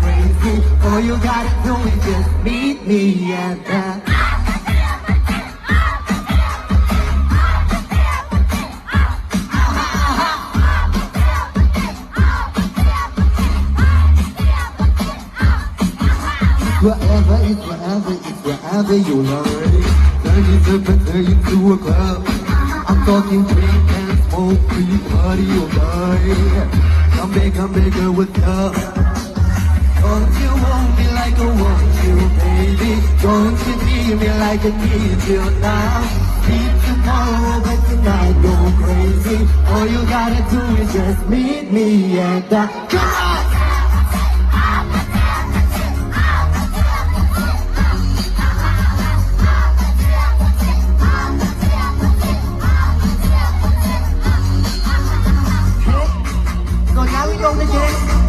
crazy. All you gotta do is just meet me at the wherever, it's wherever, it's wherever you learn. Turn yourself and turn into a club. I'm talking drink and smoke, free party all night. Come back, girl, what's up? Don't you want me like I want you, baby? Don't you need me like I need you now? Sleep tomorrow, but tonight go crazy. All you gotta do is just meet me at the come on! Rồi kéo vô đi chị.